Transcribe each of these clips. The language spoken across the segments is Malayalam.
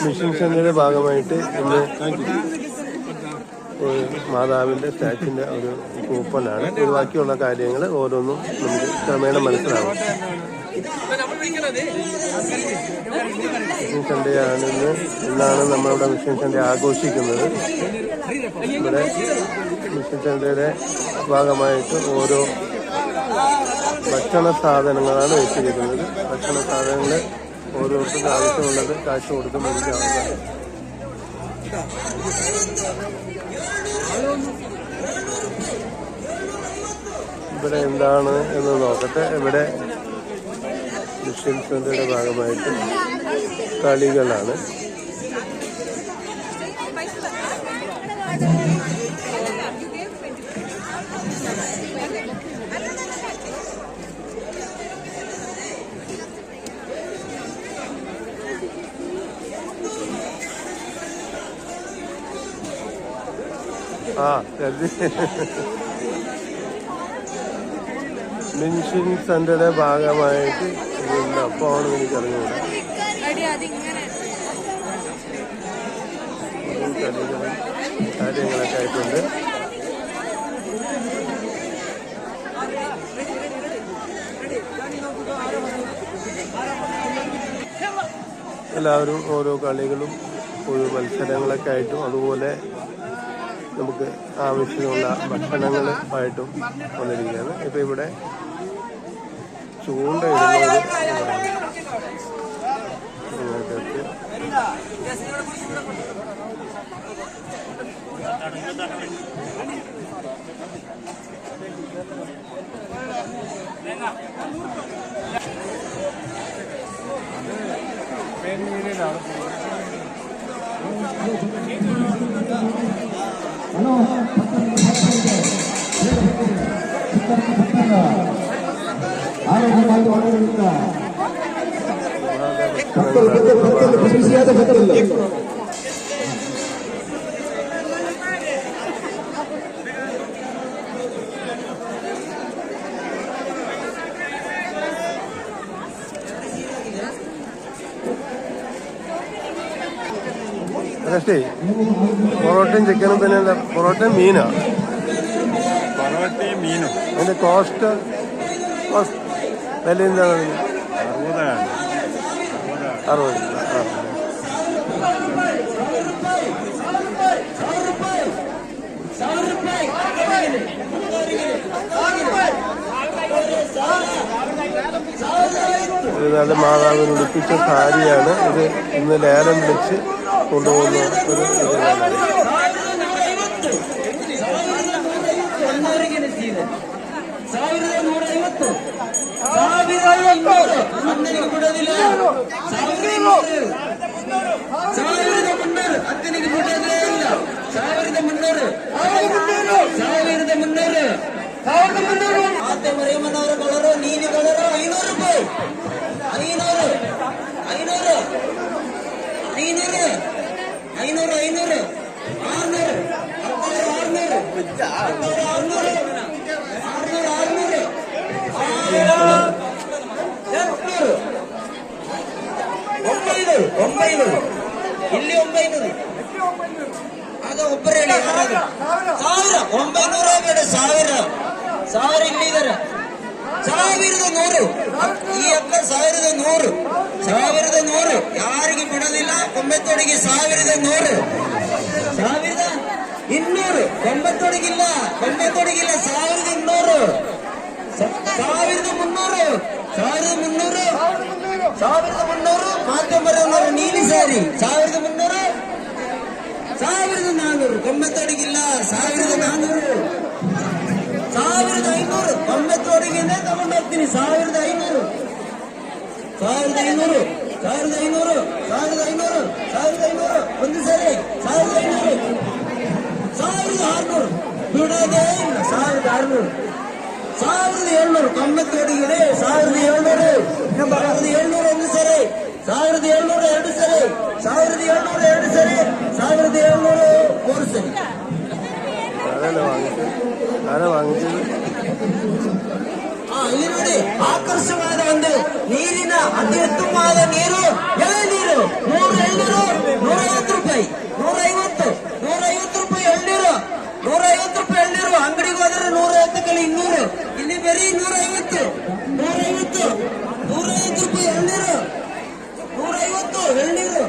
മിഷൻ സെന്ററിന്റെ ഭാഗമായിട്ട് ഇന്ന് മാതാവിന്റെ സ്റ്റാച്ചുവിന്റെ ഒരു കൂപ്പണാണ്. ഇത് ബാക്കിയുള്ള കാര്യങ്ങൾ ഓരോന്നും നമുക്ക് ക്രമേണ മനസ്സിലാവും. മിഷൻ സൺഡേ ആണെന്ന് എന്നാണ് നമ്മളിവിടെ മിഷൻ സൺഡേ ആഘോഷിക്കുന്നത്. ഇവിടെ മിഷൻ സൺഡേയുടെ ഭാഗമായിട്ട് ഓരോ ഭക്ഷണ സാധനങ്ങളാണ് വെച്ചിരിക്കുന്നത്. ഭക്ഷണ സാധനങ്ങൾ ഓരോരുത്തർക്കും ആവശ്യമുള്ളത് കാശ് കൊടുത്ത് മേടിക്കാവുന്നതാണ്. ഇവിടെ എന്താണ് എന്ന് നോക്കട്ടെ. ഇവിടെ ക്രിസ്ത്യൻ സെന്ററിന്റെ ഭാഗമായിട്ട് കളികളാണ്. മിഷൻ സെന്ററിന്റെ ഭാഗമായിട്ട് ഇതിന്റെ അപ്പമാണ് എനിക്കറിഞ്ഞൂടാ. കാര്യങ്ങളൊക്കെ ആയിട്ടുണ്ട്. എല്ലാവരും ഓരോ കളികളും ഓരോ മത്സരങ്ങളൊക്കെ ആയിട്ടും അതുപോലെ നമുക്ക് ആവശ്യമുള്ള ഭക്ഷണങ്ങളുമായിട്ടും വന്നിരിക്കുകയാണ്. ഇപ്പൊ ഇവിടെ ചൂണ്ടയിടുന്നത് പൊറോട്ടയും ചിക്കനും പിന്നെ എന്താ? പൊറോട്ടയും മീനാണ്. അതിന്റെ കോസ്റ്റ് വില എന്താണ്? 60. ഇത് മാതാവിന് ഉടുപ്പിച്ച സാരിയാണ്. ഇത് ഇന്ന് ലേലം വിളിച്ച് കൊണ്ടുപോകുന്ന ഒരു ഇതിലാണ്. കളറോ നീല കളറോ 500 രൂപ. 500 500 500 500 500 ಇಲ್ಲಿ 900 ಆಗ ಒಬ್ಬರೇ 1000 900 ಬೇಡ 1000 ಇಲ್ಲಿದ್ದಾರೆ. 1100 ಈ ಅಕ್ಕ 1100 ಯಾರಿಗೆ ಬಿಡೋದಿಲ್ಲ. ಕೊಂಬೆತ್ತೊಡಿಗೆ 1100 1200 ಕೊಂಬೆತ್ತೊಡಿಗಿಲ್ಲ 1200 1300 ಮಾಧ್ಯಮರವರು ನೀಲಿ ಸಾರಿ 1300 1400 ಕೊಂಬೆತ್ತೊಡಿಗಿಲ್ಲ 1400 1500 ಕೊಂಬೆತ್ತೊಡಿಗೆನೆ ತಗೊಂಡು ಹೋಗ್ತೀನಿ. 1500 ಒಂದು ಸರಿ 1500 1600 ಬಿಡೋದೇ ಇಲ್ಲ. 1600 1700 ಕೊಂಬೆತ್ತೊಡಿಗೆ 1700 ಒಂದು ಸರಿ 1700 ಎರಡು ಸರಿ 1700 ಎರಡು ಸರಿ 1700 ಮೂರು ಸರಿ. ಇಲ್ಲಿ ನೋಡಿ ಆಕರ್ಷವಾದ ಒಂದು ನೀರಿನ ಅತಿ ಉತ್ತಮವಾದ ನೀರು ಎಳೆನೀರು 3 ಎಳೆನೀರು ಎಳ್ನೀರು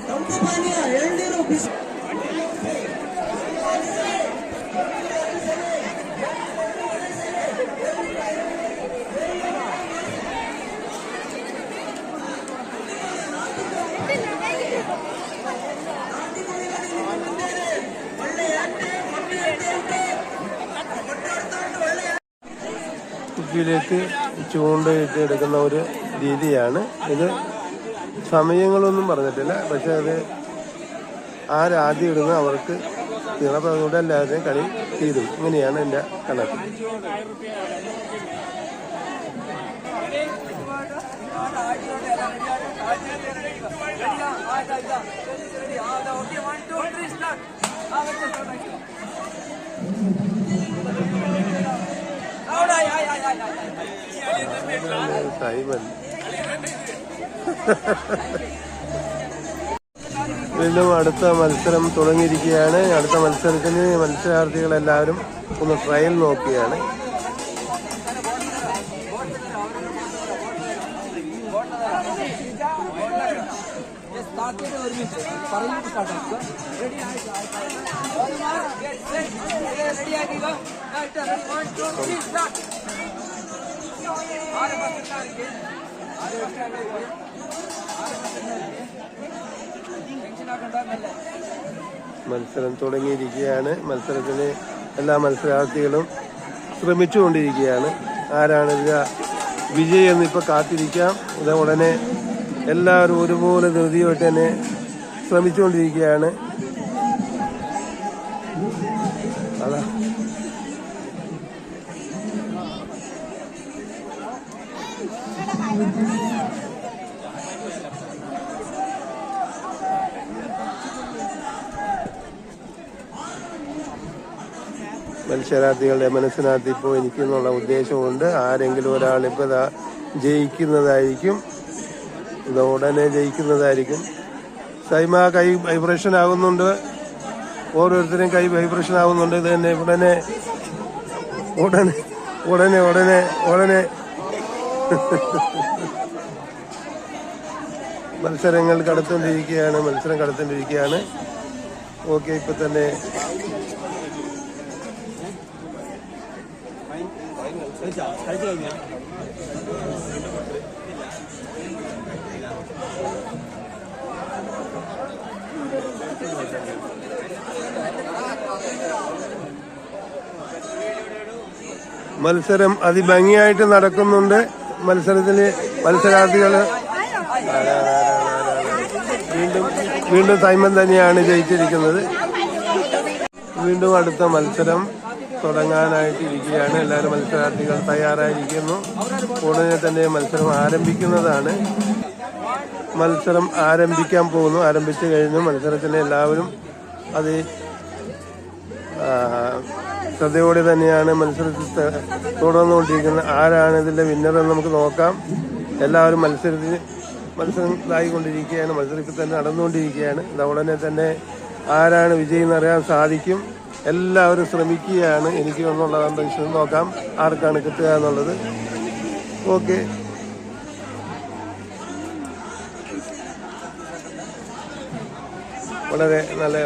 ತಂಪು ಪಾನೀಯ ಎಳ್ನೀರು ಬಿಸಿ കുപ്പിയിലേക്ക് ചൂണ്ടയിട്ട് എടുക്കുന്ന ഒരു രീതിയാണ് ഇത്. സമയങ്ങളൊന്നും പറഞ്ഞിട്ടില്ല, പക്ഷെ അത് ആരാദ്യം ഇടുന്ന അവർക്ക് തീർന്ന. അപ്പോൾ അതുകൊണ്ട് എല്ലാവരുടെയും കളി തീരും. ഇങ്ങനെയാണ് എൻ്റെ കണക്ക്. സൈമൻ വീണ്ടും അടുത്ത മത്സരം തുടങ്ങിയിരിക്കുകയാണ്. അടുത്ത മത്സരത്തിന് മത്സരാർത്ഥികളെല്ലാവരും ഒന്ന് ട്രയൽ നോക്കുകയാണ്. മത്സരം തുടങ്ങിയിരിക്കുകയാണ്. മത്സരത്തിന് എല്ലാ മത്സരാർത്ഥികളും ശ്രമിച്ചുകൊണ്ടിരിക്കുകയാണ്. ആരാണ് വിജയി എന്നിപ്പോൾ കാത്തിരിക്കാം. ഇത് ഉടനെ എല്ലാവരും ഒരുപോലെ ധൃതിയായിട്ട് തന്നെ ശ്രമിച്ചുകൊണ്ടിരിക്കുകയാണ്. അതാ മത്സരാർത്ഥികളുടെ മനസ്സിനകത്ത് ഇപ്പോൾ എനിക്കെന്നുള്ള ഉദ്ദേശമുണ്ട്. ആരെങ്കിലും ഒരാളിപ്പോൾ ജയിക്കുന്നതായിരിക്കും. ഇത് ഉടനെ ജയിക്കുന്നതായിരിക്കും. സൈമ കൈ വൈബ്രേഷൻ ആകുന്നുണ്ട്. ഓരോരുത്തരും കൈ വൈബ്രേഷൻ ആകുന്നുണ്ട്. ഇത് തന്നെ ഉടനെ ഉടനെ ഉടനെ ഉടനെ ഉടനെ മത്സരം കടത്തുകൊണ്ടിരിക്കുകയാണ്. ഓക്കെ, ഇപ്പൊ തന്നെ മത്സരം അതിഭംഗിയായിട്ട് നടക്കുന്നുണ്ട്. മത്സരാർത്ഥികള് വീണ്ടും സൈമൻ തന്നെയാണ് ജയിച്ചിരിക്കുന്നത്. വീണ്ടും അടുത്ത മത്സരം തുടങ്ങാനായിട്ടിരിക്കുകയാണ്. എല്ലാവരും മത്സരാർത്ഥികൾ തയ്യാറായിരിക്കുന്നു. ഉടനെ തന്നെ മത്സരം ആരംഭിക്കുന്നതാണ്. മത്സരം ആരംഭിക്കാൻ പോകുന്നു. ആരംഭിച്ചു കഴിഞ്ഞു. മത്സരത്തിന് എല്ലാവരും അത് ശ്രദ്ധയോടെ തന്നെയാണ് മത്സരത്തിൽ തുടർന്നുകൊണ്ടിരിക്കുന്നത്. ആരാണ് ഇതിന്റെ വിന്നർ എന്ന് നമുക്ക് നോക്കാം. എല്ലാവരും മത്സരം ഇതായിക്കൊണ്ടിരിക്കുകയാണ്. മത്സരത്തിൽ തന്നെ നടന്നുകൊണ്ടിരിക്കുകയാണ്. ഉടനെ തന്നെ ആരാണ് വിജയി എന്നറിയാൻ സാധിക്കും. എല്ലാവരും ശ്രമിക്കുകയാണ്. എനിക്ക് ഒന്നുള്ളതാണ് നോക്കാം ആർക്കാണ് കിട്ടുക എന്നുള്ളത്. ഓക്കെ,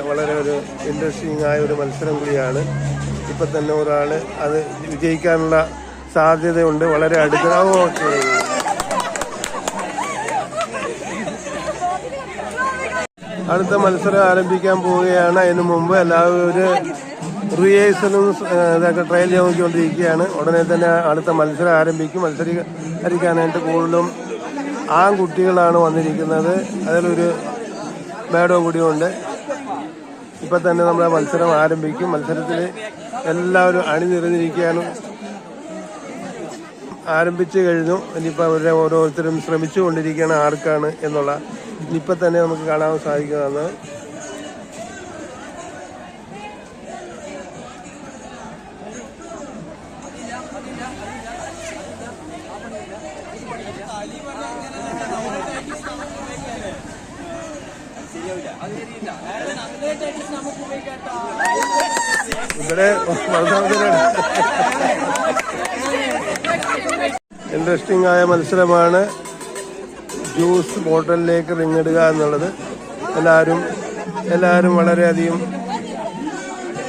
വളരെ ഒരു ഇൻട്രസ്റ്റിംഗ് ആയ ഒരു മത്സരം കൂടിയാണ്. ഇപ്പൊ തന്നെ ഒരാള് അത് വിജയിക്കാനുള്ള സാധ്യതയുണ്ട്. വളരെ അടുത്ത ഓക്കെ, അടുത്ത മത്സരം ആരംഭിക്കാൻ പോവുകയാണ്. അതിനു മുമ്പ് എല്ലാവരും ഒരു റിഹേഴ്സലും ഇതൊക്കെ ട്രയൽ നോക്കിക്കൊണ്ടിരിക്കുകയാണ്. ഉടനെ തന്നെ അടുത്ത മത്സരം ആരംഭിക്കും. മത്സരിക്കാനായിട്ട് കൂടുതലും ആൺകുട്ടികളാണ് വന്നിരിക്കുന്നത്. അതിലൊരു മേഡം കൂടിയുണ്ട്. ഇപ്പൊ തന്നെ നമ്മുടെ മത്സരം ആരംഭിക്കും. മത്സരത്തിൽ എല്ലാവരും അണിനിരന്നിരിക്കുകയാണ്. ആരംഭിച്ചു കഴിഞ്ഞു. ഇനിയിപ്പോൾ അവരെ ഓരോരുത്തരും ശ്രമിച്ചുകൊണ്ടിരിക്കുകയാണ് ആർക്കാണ് എന്നുള്ള. ഇനിയിപ്പോൾ തന്നെ നമുക്ക് കാണാൻ സാധിക്കുന്നതാണ്. ഇവിടെ ഇൻട്രസ്റ്റിംഗ് ആയ മത്സരമാണ്. ജ്യൂസ് ബോട്ടലിലേക്ക് റിങ്ങിടുക എന്നുള്ളത് എല്ലാവരും വളരെയധികം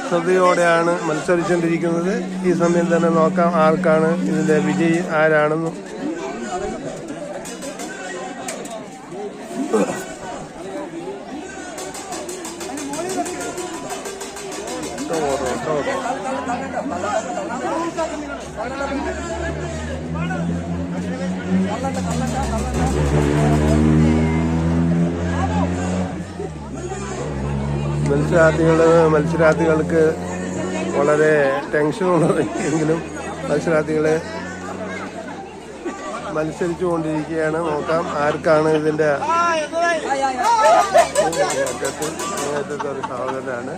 ശ്രദ്ധയോടെയാണ് മത്സരിച്ചുകൊണ്ടിരിക്കുന്നത്. ഈ സമയം തന്നെ നോക്കാം ആർക്കാണ് ഇതിന്റെ വിജയി ആരാണെന്നും. മത്സരാർത്ഥികൾക്ക് വളരെ ടെൻഷനുള്ളതെങ്കിലും മത്സരാർത്ഥികളെ മത്സരിച്ചു കൊണ്ടിരിക്കുകയാണ്. നോക്കാം ആർക്കാണ് ഇതിന്റെ ഒരു സഹോദരനാണ്.